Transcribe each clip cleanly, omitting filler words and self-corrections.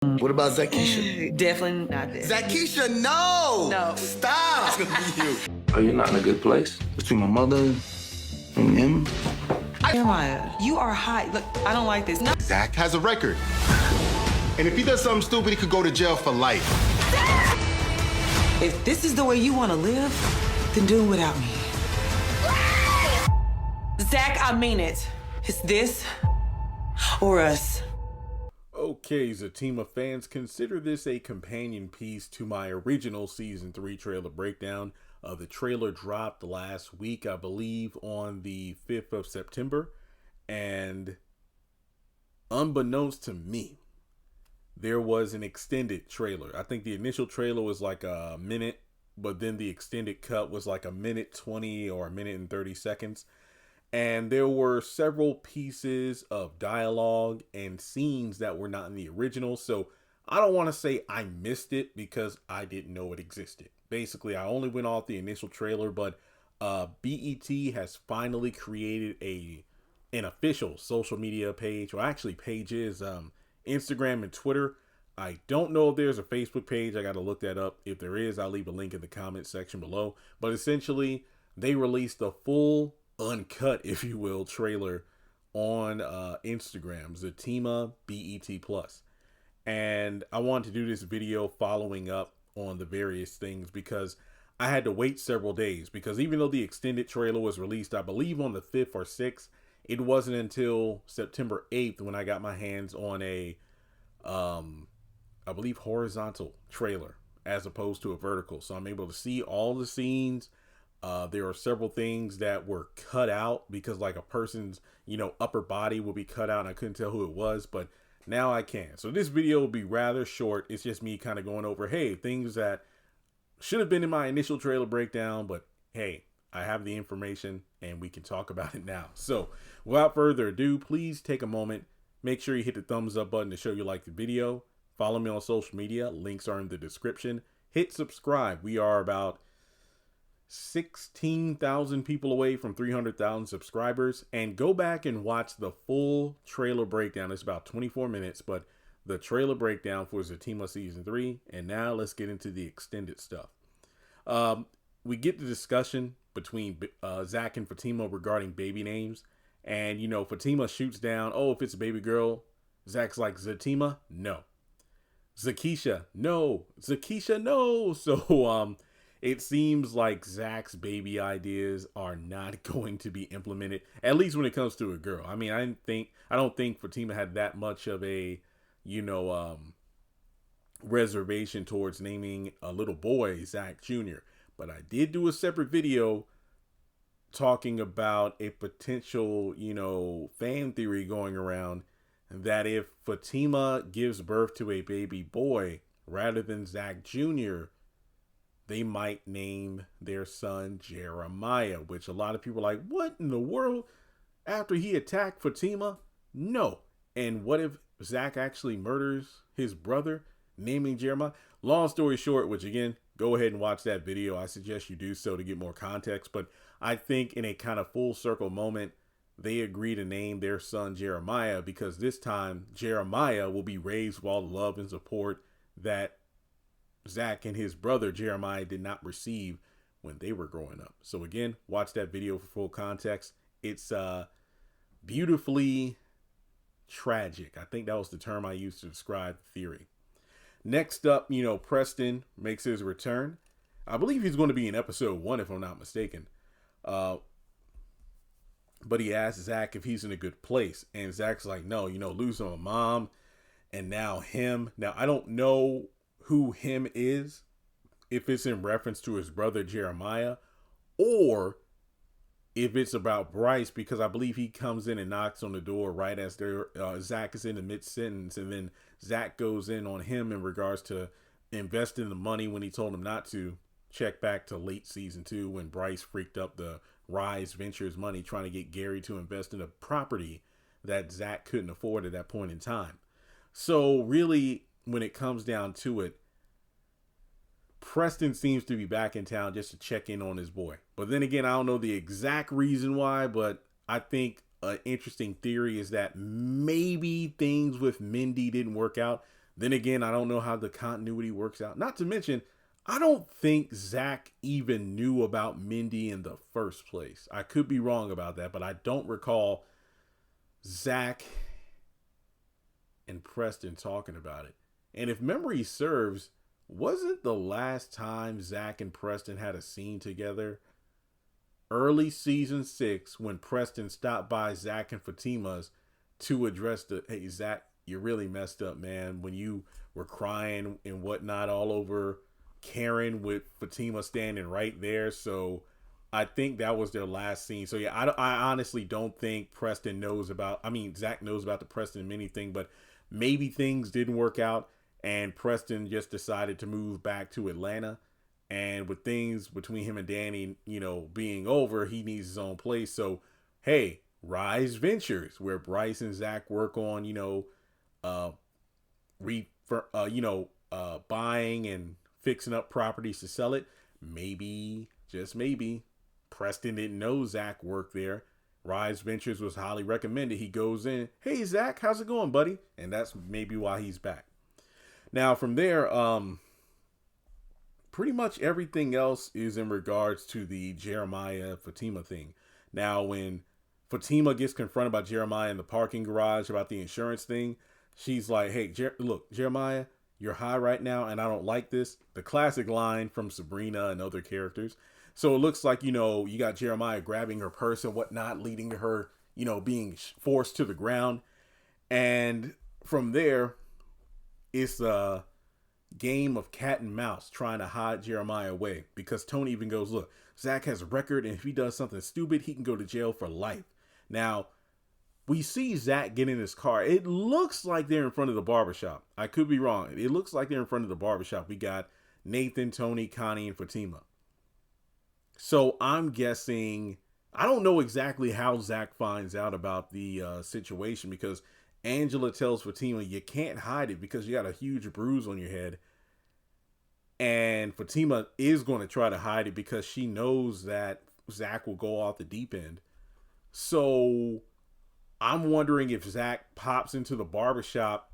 What about Zakisha? Definitely not this. Zakisha, no! No. Stop! It's gonna be you. Oh, you're not in a good place? Between my mother and him? Jeremiah, you are hot. Look, I don't like this. No. Zach has a record. And if he does something stupid, he could go to jail for life. If this is the way you want to live, then do it without me. Zach, I mean it. It's this or us. Okay, Zatima fans, consider this a companion piece to my original Season 3 trailer breakdown. The trailer dropped last week, I believe, on the 5th of September. And unbeknownst to me, there was an extended trailer. I think the initial trailer was like a minute, but then the extended cut was like a minute 20 or a minute and 30 seconds. And there were several pieces of dialogue and scenes that were not in the original. So I don't want to say I missed it because I didn't know it existed. Basically, I only went off the initial trailer, but BET has finally created an official social media page, or actually pages, Instagram and Twitter. I don't know if there's a Facebook page. I got to look that up. If there is, I'll leave a link in the comment section below. But essentially, they released a full uncut, if you will, trailer on Instagram, Zatima BET Plus. And I wanted to do this video following up on the various things because I had to wait several days, because even though the extended trailer was released, I believe on the 5th or 6th, it wasn't until September 8th when I got my hands on a I believe horizontal trailer as opposed to a vertical. So I'm able to see all the scenes. There are several things that were cut out because like a person's, upper body will be cut out and I couldn't tell who it was, but now I can. So this video will be rather short. It's just me kind of going over, hey, things that should have been in my initial trailer breakdown, but hey, I have the information and we can talk about it now. So without further ado, please take a moment. Make sure you hit the thumbs up button to show you like the video. Follow me on social media. Links are in the description. Hit subscribe. We are about 16,000 people away from 300,000 subscribers, and go back and watch the full trailer breakdown. It's about 24 minutes, but the trailer breakdown for Zatima Season 3. And now let's get into the extended stuff. We get the discussion between Zach and Fatima regarding baby names. And, Fatima shoots down, oh, if it's a baby girl, Zach's like, Zatima, no. Zakisha, no. Zakisha, no. So, it seems like Zach's baby ideas are not going to be implemented, at least when it comes to a girl. I mean, I don't think Fatima had that much of a, reservation towards naming a little boy Zach Jr. But I did do a separate video talking about a potential, fan theory going around that if Fatima gives birth to a baby boy rather than Zach Jr., they might name their son Jeremiah, which a lot of people are like, what in the world? After he attacked Fatima? No. And what if Zach actually murders his brother, naming Jeremiah? Long story short, which again, go ahead and watch that video. I suggest you do so to get more context. But I think in a kind of full circle moment, they agree to name their son Jeremiah because this time Jeremiah will be raised with all the love and support that Zach and his brother Jeremiah did not receive when they were growing up. So again, watch that video for full context. It's beautifully tragic. I think that was the term I used to describe the theory. Next up, Preston makes his return. I believe he's going to be in episode 1 if I'm not mistaken. But he asks Zach if he's in a good place. And Zach's like, no, losing my mom and now him. Now, I don't know who him is, if it's in reference to his brother Jeremiah, or if it's about Bryce, because I believe he comes in and knocks on the door right as Zach is in the mid-sentence, and then Zach goes in on him in regards to investing the money when he told him not to. Check back to late season 2 when Bryce freaked up the Rise Ventures money trying to get Gary to invest in a property that Zach couldn't afford at that point in time. So really, when it comes down to it, Preston seems to be back in town just to check in on his boy. But then again, I don't know the exact reason why, but I think an interesting theory is that maybe things with Mindy didn't work out. Then again, I don't know how the continuity works out. Not to mention, I don't think Zach even knew about Mindy in the first place. I could be wrong about that, but I don't recall Zach and Preston talking about it. And if memory serves, wasn't the last time Zach and Preston had a scene together early season 6 when Preston stopped by Zach and Fatima's to address hey, Zach, you really messed up, man, when you were crying and whatnot all over Karen with Fatima standing right there. So I think that was their last scene. So yeah, I honestly don't think Zach knows about the Preston and Mindy thing, but maybe things didn't work out and Preston just decided to move back to Atlanta. And with things between him and Danny, being over, he needs his own place. So, hey, Rise Ventures, where Bryce and Zach work on, buying and fixing up properties to sell it. Maybe, just maybe, Preston didn't know Zach worked there. Rise Ventures was highly recommended. He goes in, hey, Zach, how's it going, buddy? And that's maybe why he's back. Now, from there, pretty much everything else is in regards to the Jeremiah Fatima thing. Now, when Fatima gets confronted by Jeremiah in the parking garage about the insurance thing, she's like, hey, look, Jeremiah, you're high right now, and I don't like this. The classic line from Sabrina and other characters. So it looks like, you got Jeremiah grabbing her purse and whatnot, leading to her, being forced to the ground. And from there, it's a game of cat and mouse trying to hide Jeremiah away, because Tony even goes, look, Zach has a record, and if he does something stupid, he can go to jail for life. Now, we see Zach get in his car. It looks like they're in front of the barbershop. I could be wrong. It looks like they're in front of the barbershop. We got Nathan, Tony, Connie, and Fatima. So I'm guessing, I don't know exactly how Zach finds out about the situation, because Angela tells Fatima, you can't hide it because you got a huge bruise on your head. And Fatima is going to try to hide it because she knows that Zach will go off the deep end. So I'm wondering if Zach pops into the barbershop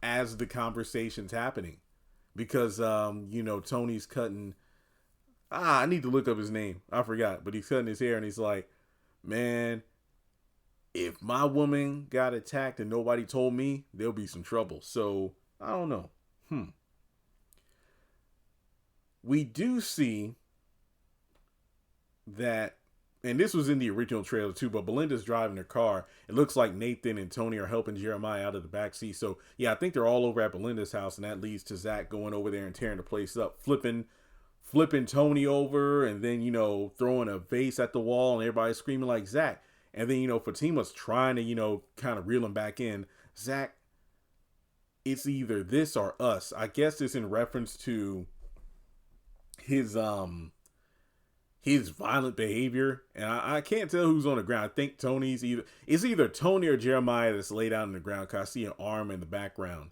as the conversation's happening. Because, Tony's cutting... I need to look up his name. I forgot. But he's cutting his hair and he's like, man, if my woman got attacked and nobody told me, there'll be some trouble. So, I don't know. We do see that, and this was in the original trailer too, but Belinda's driving her car. It looks like Nathan and Tony are helping Jeremiah out of the backseat. So, yeah, I think they're all over at Belinda's house, and that leads to Zach going over there and tearing the place up, flipping Tony over, and then, throwing a vase at the wall, and everybody's screaming like Zach. And then, Fatima's trying to, kind of reel him back in. Zach, it's either this or us. I guess it's in reference to his violent behavior. And I can't tell who's on the ground. I think it's either Tony or Jeremiah that's laid out on the ground, because I see an arm in the background.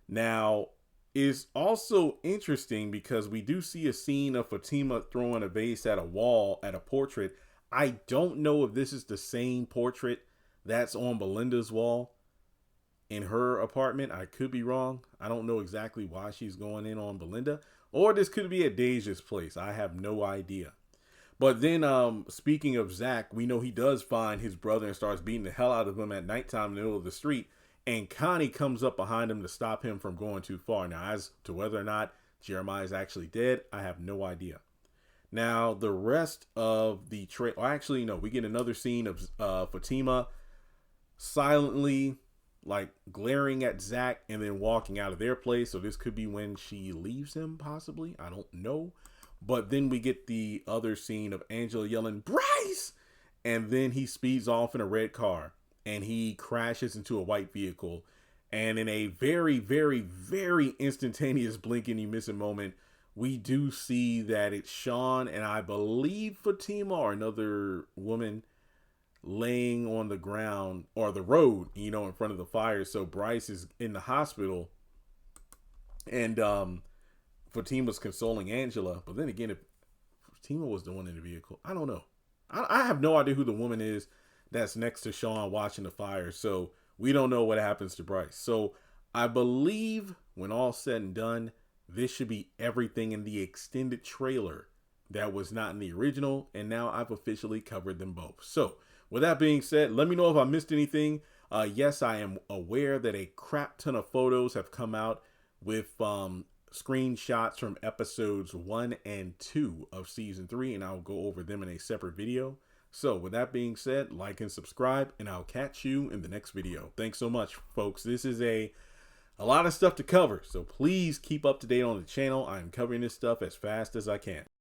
Now, is also interesting because we do see a scene of Fatima throwing a vase at a wall at a portrait. I don't know if this is the same portrait that's on Belinda's wall in her apartment. I could be wrong. I don't know exactly why she's going in on Belinda, or this could be at Deja's place. I have no idea. But then, speaking of Zach, we know he does find his brother and starts beating the hell out of him at nighttime in the middle of the street. And Connie comes up behind him to stop him from going too far. Now, as to whether or not Jeremiah is actually dead, I have no idea. Now, the rest of the we get another scene of Fatima silently, glaring at Zach and then walking out of their place. So this could be when she leaves him, possibly. I don't know. But then we get the other scene of Angela yelling, Bryce! And then he speeds off in a red car. And he crashes into a white vehicle. And in a very, very, very instantaneous blinking you missing moment, we do see that it's Sean and I believe Fatima or another woman laying on the ground or the road, in front of the fire. So Bryce is in the hospital. And Fatima's consoling Angela. But then again, if Fatima was the one in the vehicle, I don't know. I have no idea who the woman is that's next to Sean watching the fire. So we don't know what happens to Bryce. So I believe when all said and done, this should be everything in the extended trailer that was not in the original, and now I've officially covered them both. So with that being said, let me know if I missed anything. Yes, I am aware that a crap ton of photos have come out with screenshots from episodes 1 and 2 of season 3, and I'll go over them in a separate video. So with that being said, like and subscribe, and I'll catch you in the next video. Thanks so much, folks. This is a lot of stuff to cover, so please keep up to date on the channel. I'm covering this stuff as fast as I can.